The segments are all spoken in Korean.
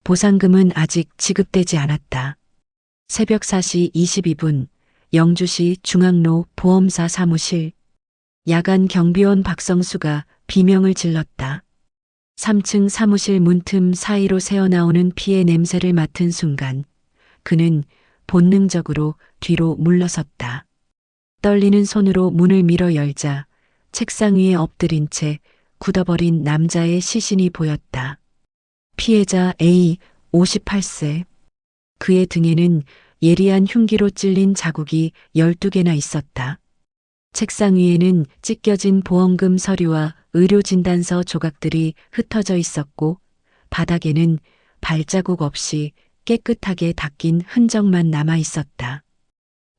보상금은 아직 지급되지 않았다. 새벽 4시 22분 영주시 중앙로 보험사 사무실. 야간 경비원 박성수가 비명을 질렀다. 3층 사무실 문틈 사이로 새어나오는 피의 냄새를 맡은 순간 그는 본능적으로 뒤로 물러섰다. 떨리는 손으로 문을 밀어 열자 책상 위에 엎드린 채 굳어버린 남자의 시신이 보였다. 피해자 A, 58세. 그의 등에는 예리한 흉기로 찔린 자국이 12개나 있었다. 책상 위에는 찢겨진 보험금 서류와 의료진단서 조각들이 흩어져 있었고 바닥에는 발자국 없이 깨끗하게 닦인 흔적만 남아 있었다.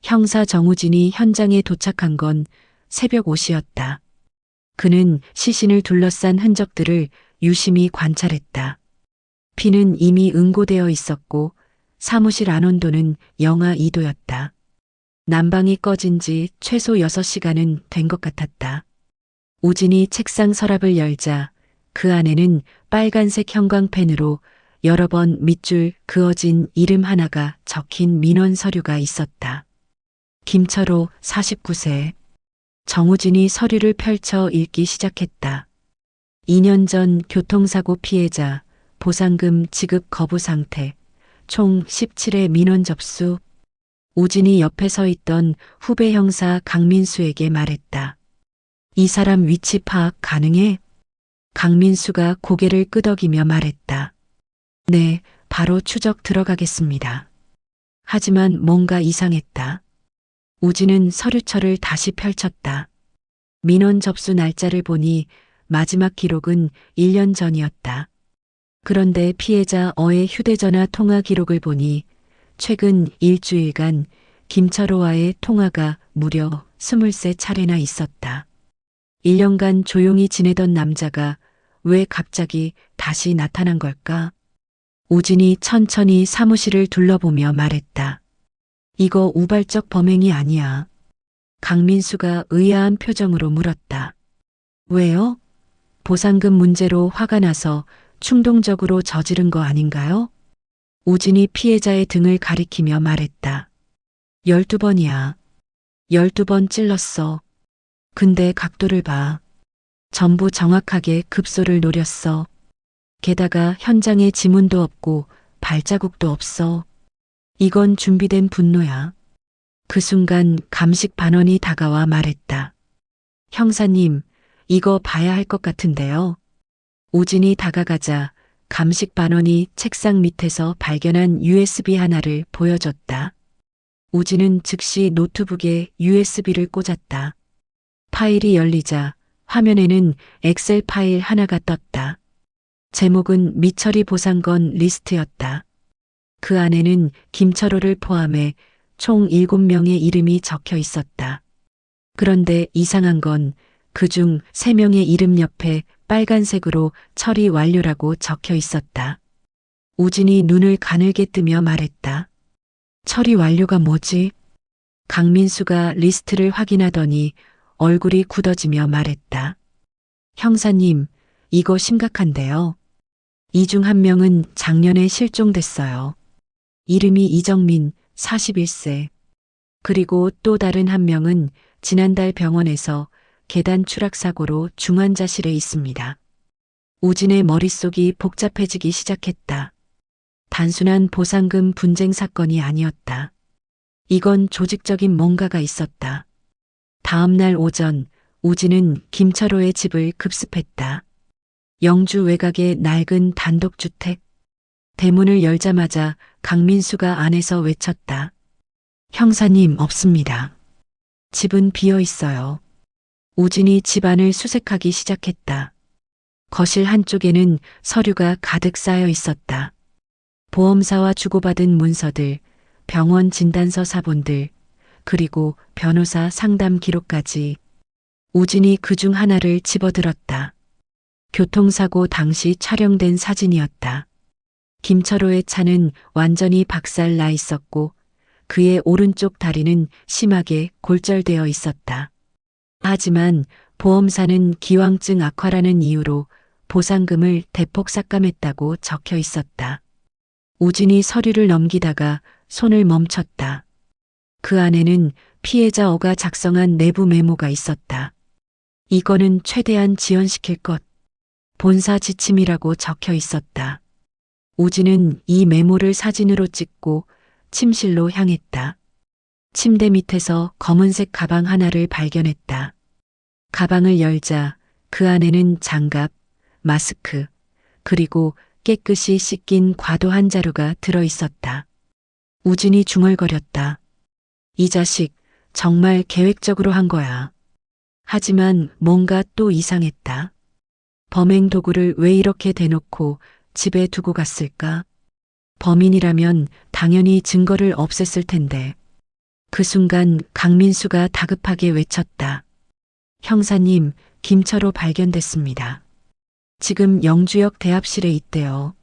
형사 정우진이 현장에 도착한 건 새벽 5시였다. 그는 시신을 둘러싼 흔적들을 유심히 관찰했다. 피는 이미 응고되어 있었고 사무실 안온도는 영하 2도였다. 난방이 꺼진 지 최소 6시간은 된 것 같았다. 우진이 책상 서랍을 열자 그 안에는 빨간색 형광펜으로 여러 번 밑줄 그어진 이름 하나가 적힌 민원 서류가 있었다. 김철호 49세. 정우진이 서류를 펼쳐 읽기 시작했다. 2년 전 교통사고 피해자, 보상금 지급 거부 상태, 총 17회 민원 접수. 우진이 옆에 서 있던 후배 형사 강민수에게 말했다. 이 사람 위치 파악 가능해? 강민수가 고개를 끄덕이며 말했다. 네, 바로 추적 들어가겠습니다. 하지만 뭔가 이상했다. 우진은 서류철을 다시 펼쳤다. 민원 접수 날짜를 보니 마지막 기록은 1년 전이었다. 그런데 피해자 어의 휴대전화 통화 기록을 보니 최근 일주일간 김철호와의 통화가 무려 23차례나 있었다. 1년간 조용히 지내던 남자가 왜 갑자기 다시 나타난 걸까? 우진이 천천히 사무실을 둘러보며 말했다. 이거 우발적 범행이 아니야. 강민수가 의아한 표정으로 물었다. 왜요? 보상금 문제로 화가 나서 충동적으로 저지른 거 아닌가요? 우진이 피해자의 등을 가리키며 말했다. 12번이야. 12번 찔렀어. 근데 각도를 봐. 전부 정확하게 급소를 노렸어. 게다가 현장에 지문도 없고 발자국도 없어. 이건 준비된 분노야. 그 순간 감식 반원이 다가와 말했다. 형사님, 이거 봐야 할 것 같은데요. 우진이 다가가자 감식 반원이 책상 밑에서 발견한 USB 하나를 보여줬다. 우진은 즉시 노트북에 USB를 꽂았다. 파일이 열리자 화면에는 엑셀 파일 하나가 떴다. 제목은 미처리 보상건 리스트였다. 그 안에는 김철호를 포함해 총 7명의 이름이 적혀 있었다. 그런데 이상한 건 그중 3명의 이름 옆에 빨간색으로 처리 완료라고 적혀 있었다. 우진이 눈을 가늘게 뜨며 말했다. 처리 완료가 뭐지? 강민수가 리스트를 확인하더니 얼굴이 굳어지며 말했다. 형사님, 이거 심각한데요. 이 중 한 명은 작년에 실종됐어요. 이름이 이정민, 41세. 그리고 또 다른 한 명은 지난달 병원에서 계단 추락사고로 중환자실에 있습니다. 우진의 머릿속이 복잡해지기 시작했다. 단순한 보상금 분쟁 사건이 아니었다. 이건 조직적인 뭔가가 있었다. 다음 날 오전, 우진은 김철호의 집을 급습했다. 영주 외곽의 낡은 단독주택. 대문을 열자마자 강민수가 안에서 외쳤다. 형사님 없습니다. 집은 비어 있어요. 우진이 집안을 수색하기 시작했다. 거실 한쪽에는 서류가 가득 쌓여 있었다. 보험사와 주고받은 문서들, 병원 진단서 사본들, 그리고 변호사 상담 기록까지. 우진이 그중 하나를 집어들었다. 교통사고 당시 촬영된 사진이었다. 김철호의 차는 완전히 박살 나 있었고 그의 오른쪽 다리는 심하게 골절되어 있었다. 하지만 보험사는 기왕증 악화라는 이유로 보상금을 대폭 삭감했다고 적혀 있었다. 우진이 서류를 넘기다가 손을 멈췄다. 그 안에는 피해자 어가 작성한 내부 메모가 있었다. 이거는 최대한 지연시킬 것. 본사 지침이라고 적혀 있었다. 우진은 이 메모를 사진으로 찍고 침실로 향했다. 침대 밑에서 검은색 가방 하나를 발견했다. 가방을 열자 그 안에는 장갑, 마스크, 그리고 깨끗이 씻긴 과도 한 자루가 들어 있었다. 우진이 중얼거렸다. 이 자식 정말 계획적으로 한 거야. 하지만 뭔가 또 이상했다. 범행 도구를 왜 이렇게 대놓고 집에 두고 갔을까? 범인이라면 당연히 증거를 없앴을 텐데. 그 순간 강민수가 다급하게 외쳤다. 형사님, 김철호 발견됐습니다. 지금 영주역 대합실에 있대요.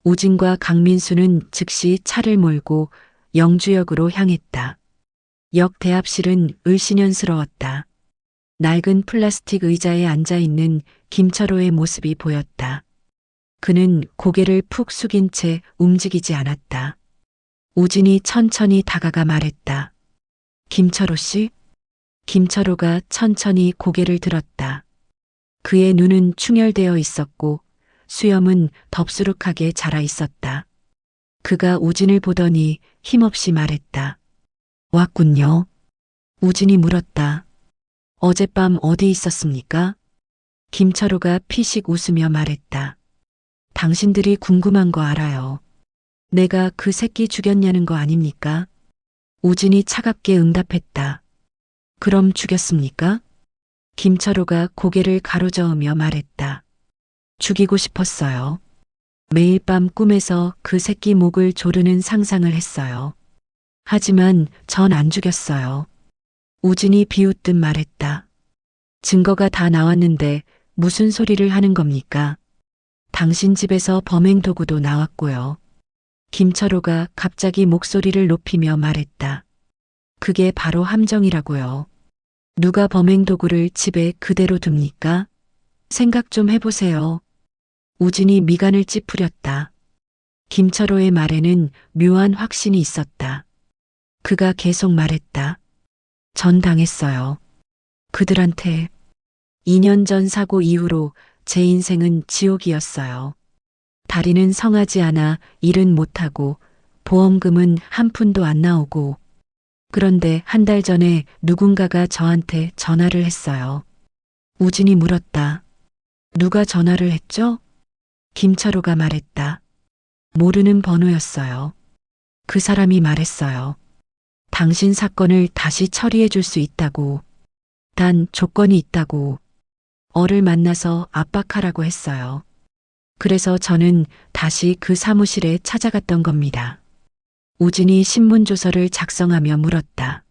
우진과 강민수는 즉시 차를 몰고 영주역으로 향했다. 역 대합실은 을씨년스러웠다. 낡은 플라스틱 의자에 앉아있는 김철호의 모습이 보였다. 그는 고개를 푹 숙인 채 움직이지 않았다. 우진이 천천히 다가가 말했다. 김철호 씨? 김철호가 천천히 고개를 들었다. 그의 눈은 충혈되어 있었고 수염은 덥수룩하게 자라 있었다. 그가 우진을 보더니 힘없이 말했다. 왔군요. 우진이 물었다. 어젯밤 어디 있었습니까? 김철호가 피식 웃으며 말했다. 당신들이 궁금한 거 알아요. 내가 그 새끼 죽였냐는 거 아닙니까? 우진이 차갑게 응답했다. 그럼 죽였습니까? 김철호가 고개를 가로저으며 말했다. 죽이고 싶었어요. 매일 밤 꿈에서 그 새끼 목을 조르는 상상을 했어요. 하지만 전 안 죽였어요. 우진이 비웃듯 말했다. 증거가 다 나왔는데 무슨 소리를 하는 겁니까? 당신 집에서 범행 도구도 나왔고요. 김철호가 갑자기 목소리를 높이며 말했다. 그게 바로 함정이라고요. 누가 범행 도구를 집에 그대로 둡니까? 생각 좀 해보세요. 우진이 미간을 찌푸렸다. 김철호의 말에는 묘한 확신이 있었다. 그가 계속 말했다. 전 당했어요. 그들한테 2년 전 사고 이후로 제 인생은 지옥이었어요. 다리는 성하지 않아 일은 못하고 보험금은 한 푼도 안 나오고 그런데 한 달 전에 누군가가 저한테 전화를 했어요. 우진이 물었다. 누가 전화를 했죠? 김철호가 말했다. 모르는 번호였어요. 그 사람이 말했어요. 당신 사건을 다시 처리해 줄 수 있다고. 단 조건이 있다고. 어를 만나서 압박하라고 했어요. 그래서 저는 다시 그 사무실에 찾아갔던 겁니다. 우진이 신문조서를 작성하며 물었다.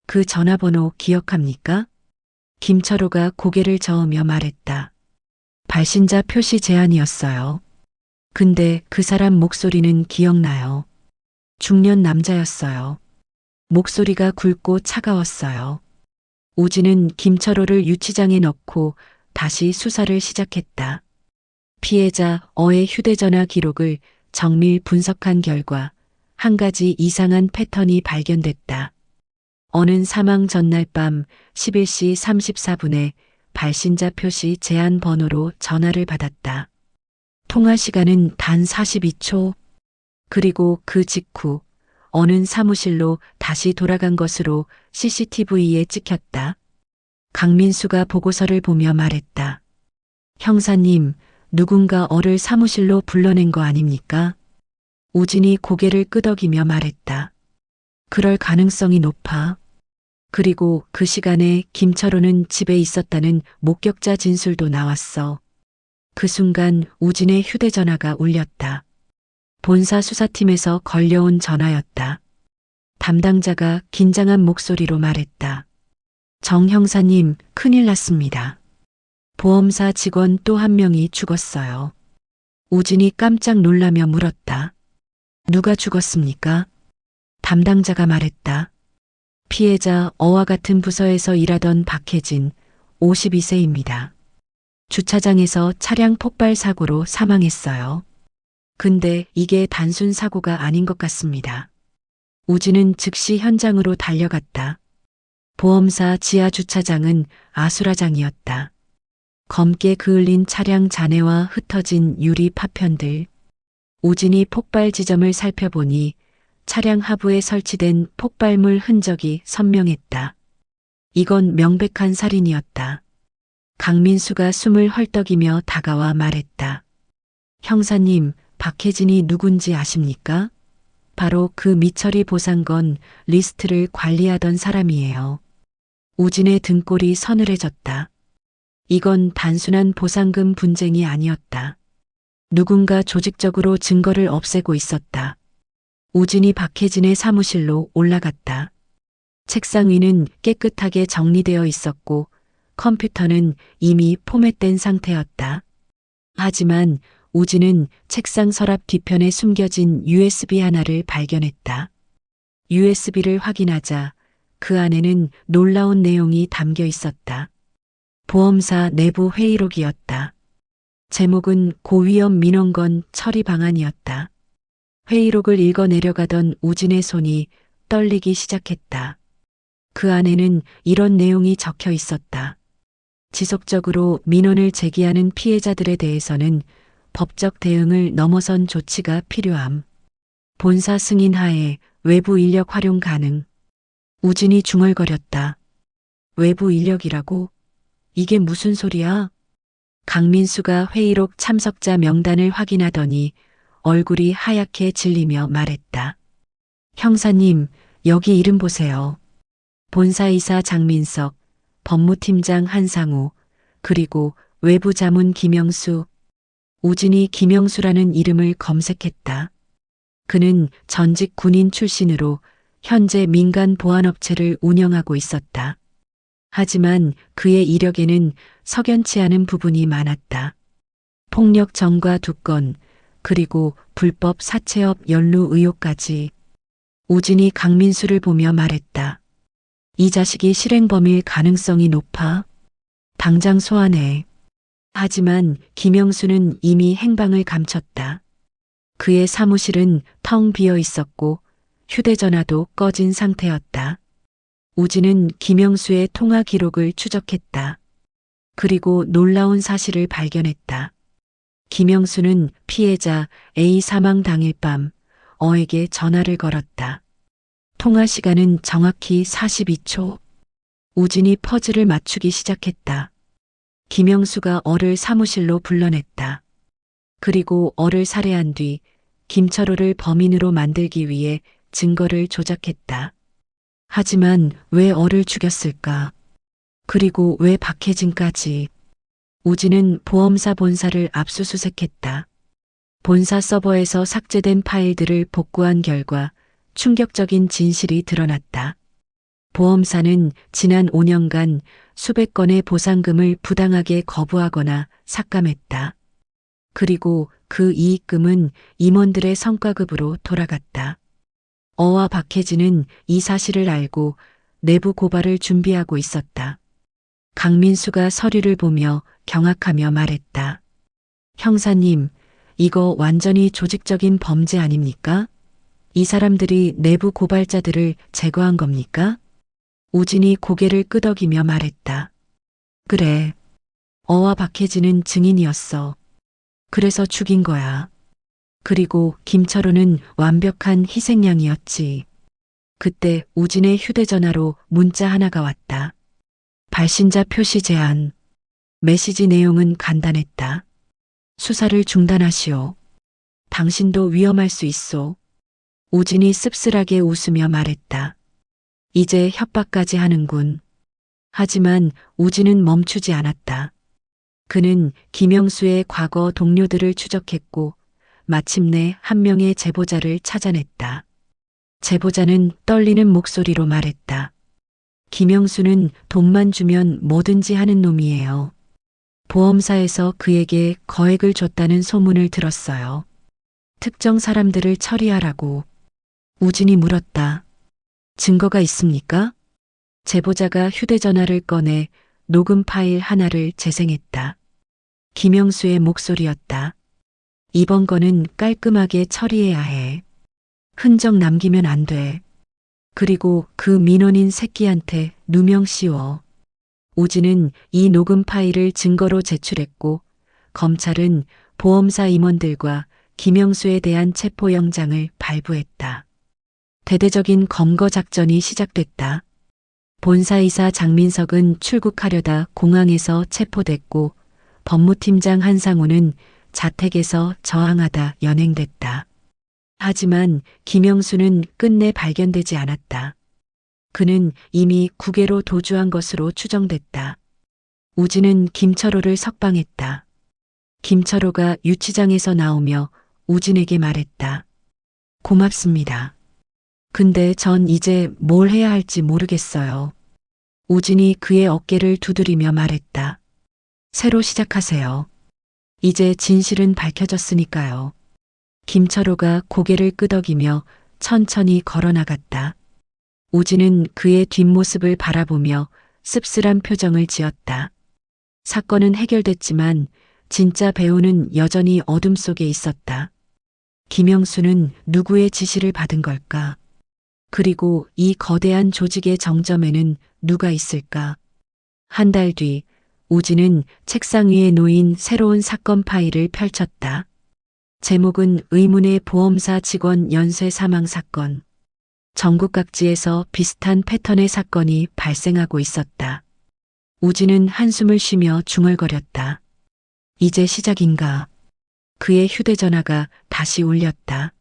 그 전화번호 기억합니까? 김철호가 고개를 저으며 말했다. 발신자 표시 제한이었어요. 근데 그 사람 목소리는 기억나요. 중년 남자였어요. 목소리가 굵고 차가웠어요. 우진은 김철호를 유치장에 넣고 다시 수사를 시작했다. 피해자 어의 휴대전화 기록을 정밀 분석한 결과 한 가지 이상한 패턴이 발견됐다. 어는 사망 전날 밤 11시 34분에 발신자 표시 제한 번호로 전화를 받았다. 통화 시간은 단 42초. 그리고 그 직후 어는 사무실로 다시 돌아간 것으로 CCTV에 찍혔다. 강민수가 보고서를 보며 말했다. 형사님, 누군가 어를 사무실로 불러낸 거 아닙니까? 우진이 고개를 끄덕이며 말했다. 그럴 가능성이 높아. 그리고 그 시간에 김철호는 집에 있었다는 목격자 진술도 나왔어. 그 순간 우진의 휴대전화가 울렸다. 본사 수사팀에서 걸려온 전화였다. 담당자가 긴장한 목소리로 말했다. 정 형사님, 큰일 났습니다. 보험사 직원 또 한 명이 죽었어요. 우진이 깜짝 놀라며 물었다. 누가 죽었습니까? 담당자가 말했다. 피해자 어와 같은 부서에서 일하던 박혜진, 52세입니다. 주차장에서 차량 폭발 사고로 사망했어요. 근데 이게 단순 사고가 아닌 것 같습니다. 우진은 즉시 현장으로 달려갔다. 보험사 지하 주차장은 아수라장이었다. 검게 그을린 차량 잔해와 흩어진 유리 파편들. 우진이 폭발 지점을 살펴보니 차량 하부에 설치된 폭발물 흔적이 선명했다. 이건 명백한 살인이었다. 강민수가 숨을 헐떡이며 다가와 말했다. 형사님, 박혜진이 누군지 아십니까? 바로 그 미처리 보상건 리스트를 관리하던 사람이에요. 우진의 등골이 서늘해졌다. 이건 단순한 보상금 분쟁이 아니었다. 누군가 조직적으로 증거를 없애고 있었다. 우진이 박혜진의 사무실로 올라갔다. 책상 위는 깨끗하게 정리되어 있었고 컴퓨터는 이미 포맷된 상태였다. 하지만 우진은 책상 서랍 뒤편에 숨겨진 USB 하나를 발견했다. USB를 확인하자 그 안에는 놀라운 내용이 담겨 있었다. 보험사 내부 회의록이었다. 제목은 고위험 민원건 처리 방안이었다. 회의록을 읽어 내려가던 우진의 손이 떨리기 시작했다. 그 안에는 이런 내용이 적혀 있었다. 지속적으로 민원을 제기하는 피해자들에 대해서는 법적 대응을 넘어선 조치가 필요함. 본사 승인 하에 외부 인력 활용 가능. 우진이 중얼거렸다. 외부 인력이라고? 이게 무슨 소리야? 강민수가 회의록 참석자 명단을 확인하더니 얼굴이 하얗게 질리며 말했다. 형사님, 여기 이름 보세요. 본사이사 장민석, 법무팀장 한상우, 그리고 외부자문 김영수. 우진이 김영수라는 이름을 검색했다. 그는 전직 군인 출신으로 현재 민간 보안업체를 운영하고 있었다. 하지만 그의 이력에는 석연치 않은 부분이 많았다. 폭력 전과 2건, 그리고 불법 사채업 연루 의혹까지. 우진이 강민수를 보며 말했다. 이 자식이 실행범일 가능성이 높아. 당장 소환해. 하지만 김영수는 이미 행방을 감췄다. 그의 사무실은 텅 비어 있었고 휴대전화도 꺼진 상태였다. 우진은 김영수의 통화 기록을 추적했다. 그리고 놀라운 사실을 발견했다. 김영수는 피해자 A 사망 당일 밤 어에게 전화를 걸었다. 통화 시간은 정확히 42초. 우진이 퍼즐을 맞추기 시작했다. 김영수가 어를 사무실로 불러냈다. 그리고 어를 살해한 뒤 김철호를 범인으로 만들기 위해 증거를 조작했다. 하지만 왜 어를 죽였을까? 그리고 왜 박혜진까지? 우진은 보험사 본사를 압수수색했다. 본사 서버에서 삭제된 파일들을 복구한 결과 충격적인 진실이 드러났다. 보험사는 지난 5년간 수백 건의 보상금을 부당하게 거부하거나 삭감했다. 그리고 그 이익금은 임원들의 성과급으로 돌아갔다. 어와 박혜진은 이 사실을 알고 내부 고발을 준비하고 있었다. 강민수가 서류를 보며 경악하며 말했다. 형사님, 이거 완전히 조직적인 범죄 아닙니까? 이 사람들이 내부 고발자들을 제거한 겁니까? 우진이 고개를 끄덕이며 말했다. 그래. 어와 박혜진은 증인이었어. 그래서 죽인 거야. 그리고 김철호는 완벽한 희생양이었지. 그때 우진의 휴대전화로 문자 하나가 왔다. 발신자 표시 제한. 메시지 내용은 간단했다. 수사를 중단하시오. 당신도 위험할 수 있소. 우진이 씁쓸하게 웃으며 말했다. 이제 협박까지 하는군. 하지만 우진은 멈추지 않았다. 그는 김영수의 과거 동료들을 추적했고 마침내 한 명의 제보자를 찾아냈다. 제보자는 떨리는 목소리로 말했다. 김영수는 돈만 주면 뭐든지 하는 놈이에요. 보험사에서 그에게 거액을 줬다는 소문을 들었어요. 특정 사람들을 처리하라고. 우진이 물었다. 증거가 있습니까? 제보자가 휴대전화를 꺼내 녹음 파일 하나를 재생했다. 김영수의 목소리였다. 이번 건은 깔끔하게 처리해야 해. 흔적 남기면 안 돼. 그리고 그 민원인 새끼한테 누명 씌워. 우진은 이 녹음 파일을 증거로 제출했고 검찰은 보험사 임원들과 김영수에 대한 체포영장을 발부했다. 대대적인 검거 작전이 시작됐다. 본사이사 장민석은 출국하려다 공항에서 체포됐고 법무팀장 한상우는 자택에서 저항하다 연행됐다. 하지만 김영수는 끝내 발견되지 않았다. 그는 이미 국외로 도주한 것으로 추정됐다. 우진은 김철호를 석방했다. 김철호가 유치장에서 나오며 우진에게 말했다. 고맙습니다. 근데 전 이제 뭘 해야 할지 모르겠어요. 우진이 그의 어깨를 두드리며 말했다. 새로 시작하세요. 이제 진실은 밝혀졌으니까요. 김철호가 고개를 끄덕이며 천천히 걸어나갔다. 우진은 그의 뒷모습을 바라보며 씁쓸한 표정을 지었다. 사건은 해결됐지만 진짜 배우는 여전히 어둠 속에 있었다. 김영수는 누구의 지시를 받은 걸까? 그리고 이 거대한 조직의 정점에는 누가 있을까? 한 달 뒤 우진은 책상 위에 놓인 새로운 사건 파일을 펼쳤다. 제목은 의문의 보험사 직원 연쇄 사망 사건. 전국 각지에서 비슷한 패턴의 사건이 발생하고 있었다. 우진은 한숨을 쉬며 중얼거렸다. 이제 시작인가? 그의 휴대전화가 다시 울렸다.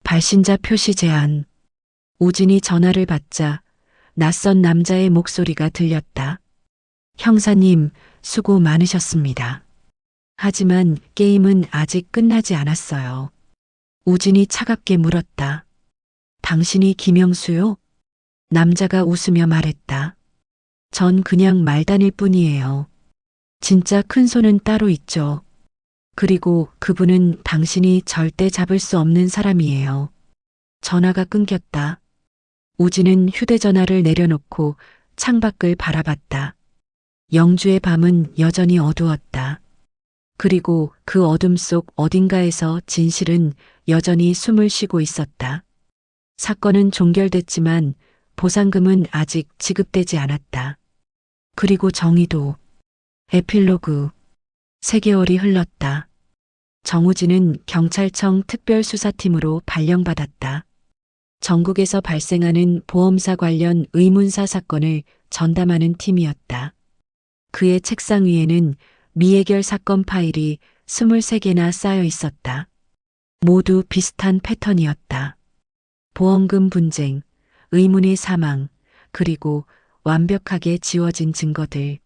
발신자 표시 제한. 우진이 전화를 받자 낯선 남자의 목소리가 들렸다. 형사님, 수고 많으셨습니다. 하지만 게임은 아직 끝나지 않았어요. 우진이 차갑게 물었다. 당신이 김영수요? 남자가 웃으며 말했다. 전 그냥 말단일 뿐이에요. 진짜 큰 손은 따로 있죠. 그리고 그분은 당신이 절대 잡을 수 없는 사람이에요. 전화가 끊겼다. 우진은 휴대전화를 내려놓고 창밖을 바라봤다. 영주의 밤은 여전히 어두웠다. 그리고 그 어둠 속 어딘가에서 진실은 여전히 숨을 쉬고 있었다. 사건은 종결됐지만 보상금은 아직 지급되지 않았다. 그리고 정의도. 에필로그. 3개월이 흘렀다. 정우진은 경찰청 특별수사팀으로 발령받았다. 전국에서 발생하는 보험사 관련 의문사 사건을 전담하는 팀이었다. 그의 책상 위에는 미해결 사건 파일이 23개나 쌓여 있었다. 모두 비슷한 패턴이었다. 보험금 분쟁, 의문의 사망, 그리고 완벽하게 지워진 증거들.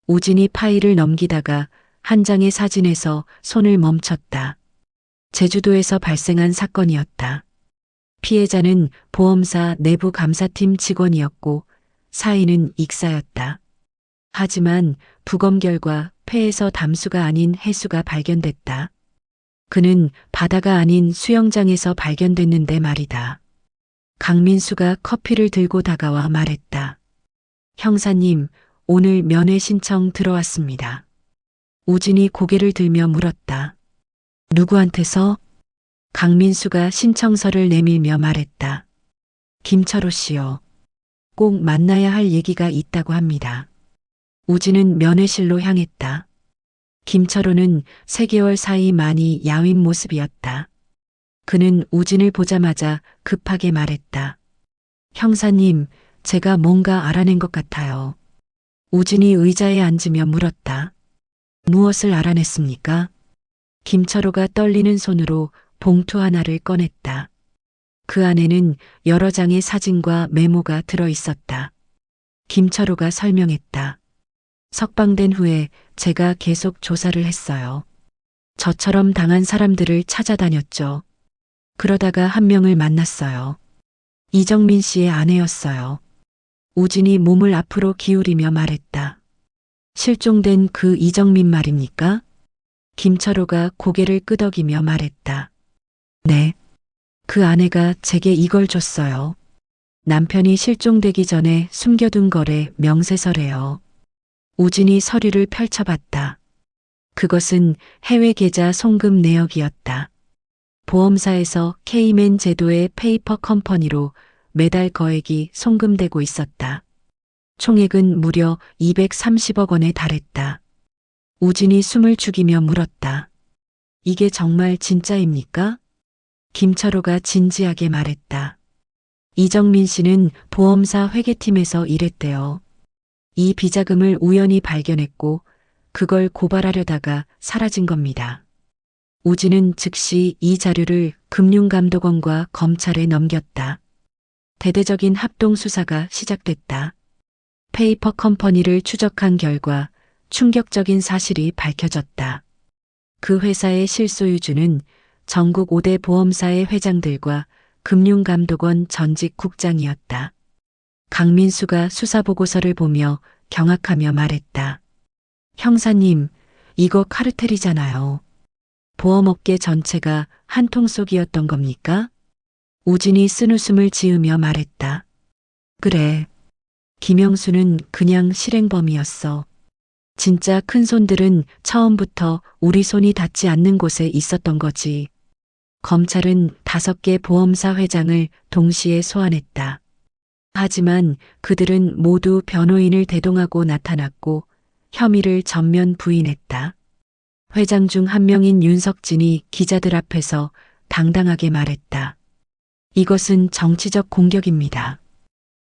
우진이 파일을 넘기다가 한 장의 사진에서 손을 멈췄다. 제주도에서 발생한 사건이었다. 피해자는 보험사 내부 감사팀 직원이었고 사인은 익사였다. 하지만 부검 결과 폐에서 담수가 아닌 해수가 발견됐다. 그는 바다가 아닌 수영장에서 발견됐는데 말이다. 강민수가 커피를 들고 다가와 말했다. 형사님, 오늘 면회 신청 들어왔습니다. 우진이 고개를 들며 물었다. 누구한테서? 강민수가 신청서를 내밀며 말했다. 김철호 씨요. 꼭 만나야 할 얘기가 있다고 합니다. 우진은 면회실로 향했다. 김철호는 3개월 사이 많이 야윈 모습이었다. 그는 우진을 보자마자 급하게 말했다. 형사님, 제가 뭔가 알아낸 것 같아요. 우진이 의자에 앉으며 물었다. 무엇을 알아냈습니까? 김철호가 떨리는 손으로 봉투 하나를 꺼냈다. 그 안에는 여러 장의 사진과 메모가 들어 있었다. 김철호가 설명했다. 석방된 후에 제가 계속 조사를 했어요. 저처럼 당한 사람들을 찾아다녔죠. 그러다가 한 명을 만났어요. 이정민 씨의 아내였어요. 우진이 몸을 앞으로 기울이며 말했다. 실종된 그 이정민 말입니까? 김철호가 고개를 끄덕이며 말했다. 네. 그 아내가 제게 이걸 줬어요. 남편이 실종되기 전에 숨겨둔 거래 명세서래요. 우진이 서류를 펼쳐봤다. 그것은 해외 계좌 송금 내역이었다. 보험사에서 케이맨 제도의 페이퍼 컴퍼니로 매달 거액이 송금되고 있었다. 총액은 무려 230억 원에 달했다. 우진이 숨을 죽이며 물었다. 이게 정말 진짜입니까? 김철호가 진지하게 말했다. 이정민 씨는 보험사 회계팀에서 일했대요. 이 비자금을 우연히 발견했고 그걸 고발하려다가 사라진 겁니다. 우진은 즉시 이 자료를 금융감독원과 검찰에 넘겼다. 대대적인 합동 수사가 시작됐다. 페이퍼 컴퍼니를 추적한 결과 충격적인 사실이 밝혀졌다. 그 회사의 실소유주는 전국 5대 보험사의 회장들과 금융감독원 전직 국장이었다. 강민수가 수사보고서를 보며 경악하며 말했다. 형사님, 이거 카르텔이잖아요. 보험업계 전체가 한 통 속이었던 겁니까? 우진이 쓴웃음을 지으며 말했다. 그래. 김영수는 그냥 실행범이었어. 진짜 큰손들은 처음부터 우리 손이 닿지 않는 곳에 있었던 거지. 검찰은 5개 보험사 회장을 동시에 소환했다. 하지만 그들은 모두 변호인을 대동하고 나타났고 혐의를 전면 부인했다. 회장 중 한 명인 윤석진이 기자들 앞에서 당당하게 말했다. 이것은 정치적 공격입니다.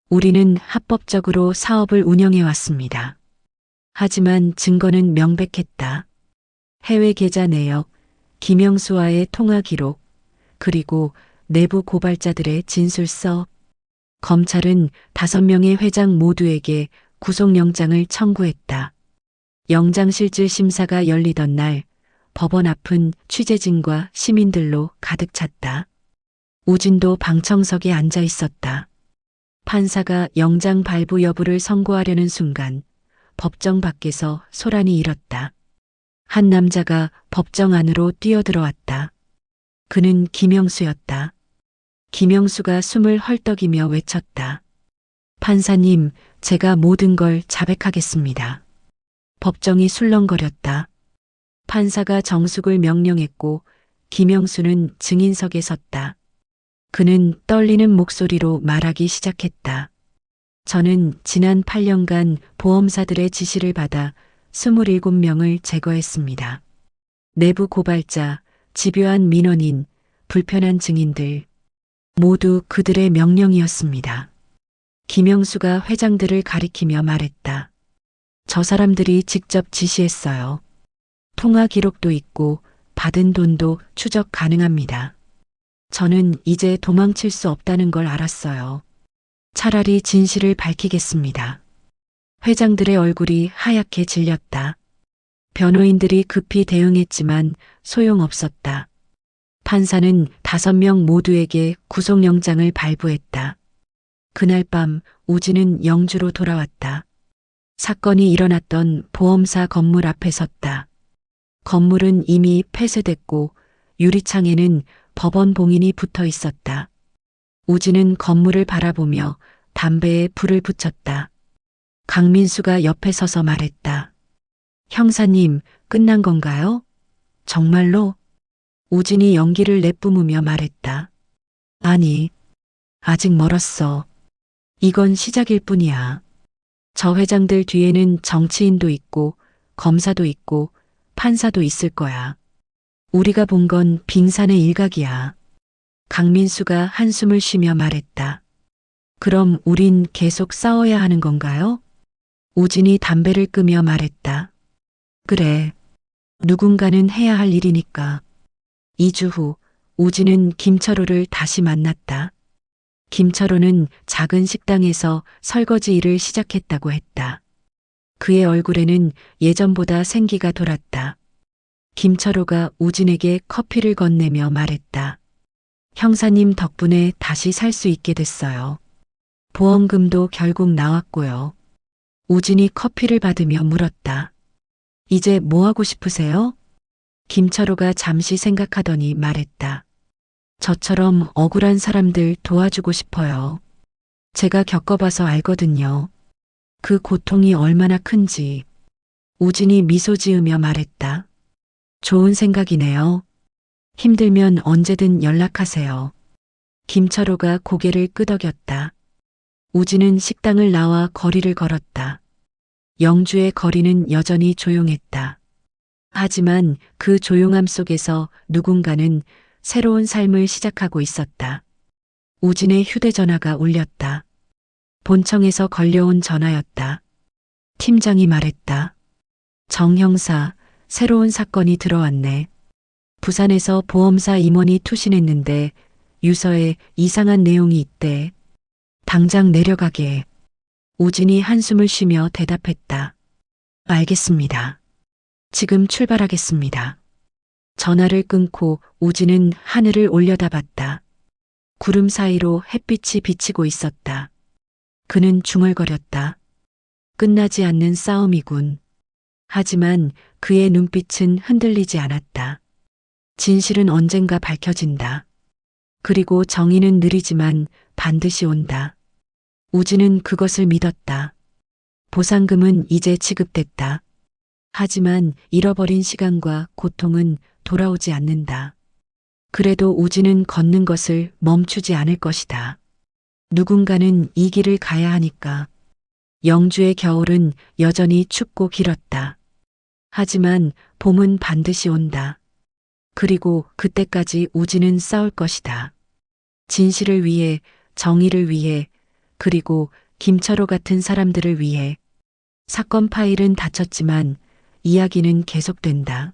우리는 합법적으로 사업을 운영해 왔습니다. 하지만 증거는 명백했다. 해외 계좌 내역, 김영수와의 통화 기록, 그리고 내부 고발자들의 진술서. 검찰은 5명의 회장 모두에게 구속영장을 청구했다. 영장실질 심사가 열리던 날 법원 앞은 취재진과 시민들로 가득 찼다. 우진도 방청석에 앉아 있었다. 판사가 영장 발부 여부를 선고하려는 순간 법정 밖에서 소란이 일었다. 한 남자가 법정 안으로 뛰어들어왔다. 그는 김영수였다. 김영수가 숨을 헐떡이며 외쳤다. 판사님, 제가 모든 걸 자백하겠습니다. 법정이 술렁거렸다. 판사가 정숙을 명령했고 김영수는 증인석에 섰다. 그는 떨리는 목소리로 말하기 시작했다. 저는 지난 8년간 보험사들의 지시를 받아 27명을 제거했습니다. 내부 고발자, 집요한 민원인, 불편한 증인들, 모두 그들의 명령이었습니다. 김영수가 회장들을 가리키며 말했다. 저 사람들이 직접 지시했어요. 통화 기록도 있고 받은 돈도 추적 가능합니다. 저는 이제 도망칠 수 없다는 걸 알았어요. 차라리 진실을 밝히겠습니다. 회장들의 얼굴이 하얗게 질렸다. 변호인들이 급히 대응했지만 소용없었다. 판사는 5명 모두에게 구속영장을 발부했다. 그날 밤 우진은 영주로 돌아왔다. 사건이 일어났던 보험사 건물 앞에 섰다. 건물은 이미 폐쇄됐고 유리창에는 법원 봉인이 붙어 있었다. 우진은 건물을 바라보며 담배에 불을 붙였다. 강민수가 옆에 서서 말했다. 형사님, 끝난 건가요? 정말로? 우진이 연기를 내뿜으며 말했다. 아니, 아직 멀었어. 이건 시작일 뿐이야. 저 회장들 뒤에는 정치인도 있고 검사도 있고 판사도 있을 거야. 우리가 본 건 빙산의 일각이야. 강민수가 한숨을 쉬며 말했다. 그럼 우린 계속 싸워야 하는 건가요? 우진이 담배를 끄며 말했다. 그래. 누군가는 해야 할 일이니까. 2주 후 우진은 김철호를 다시 만났다. 김철호는 작은 식당에서 설거지 일을 시작했다고 했다. 그의 얼굴에는 예전보다 생기가 돌았다. 김철호가 우진에게 커피를 건네며 말했다. 형사님 덕분에 다시 살 수 있게 됐어요. 보험금도 결국 나왔고요. 우진이 커피를 받으며 물었다. 이제 뭐 하고 싶으세요? 김철호가 잠시 생각하더니 말했다. 저처럼 억울한 사람들 도와주고 싶어요. 제가 겪어봐서 알거든요. 그 고통이 얼마나 큰지. 우진이 미소 지으며 말했다. 좋은 생각이네요. 힘들면 언제든 연락하세요. 김철호가 고개를 끄덕였다. 우진은 식당을 나와 거리를 걸었다. 영주의 거리는 여전히 조용했다. 하지만 그 조용함 속에서 누군가는 새로운 삶을 시작하고 있었다. 우진의 휴대전화가 울렸다. 본청에서 걸려온 전화였다. 팀장이 말했다. 정 형사, 새로운 사건이 들어왔네. 부산에서 보험사 임원이 투신했는데 유서에 이상한 내용이 있대. 당장 내려가게. 우진이 한숨을 쉬며 대답했다. 알겠습니다. 지금 출발하겠습니다. 전화를 끊고 우진은 하늘을 올려다봤다. 구름 사이로 햇빛이 비치고 있었다. 그는 중얼거렸다. 끝나지 않는 싸움이군. 하지만 그의 눈빛은 흔들리지 않았다. 진실은 언젠가 밝혀진다. 그리고 정의는 느리지만 반드시 온다. 우진은 그것을 믿었다. 보상금은 이제 지급됐다. 하지만 잃어버린 시간과 고통은 돌아오지 않는다. 그래도 우진은 걷는 것을 멈추지 않을 것이다. 누군가는 이 길을 가야 하니까. 영주의 겨울은 여전히 춥고 길었다. 하지만 봄은 반드시 온다. 그리고 그때까지 우진은 싸울 것이다. 진실을 위해, 정의를 위해, 그리고 김철호 같은 사람들을 위해. 사건 파일은 닫혔지만 이야기는 계속된다.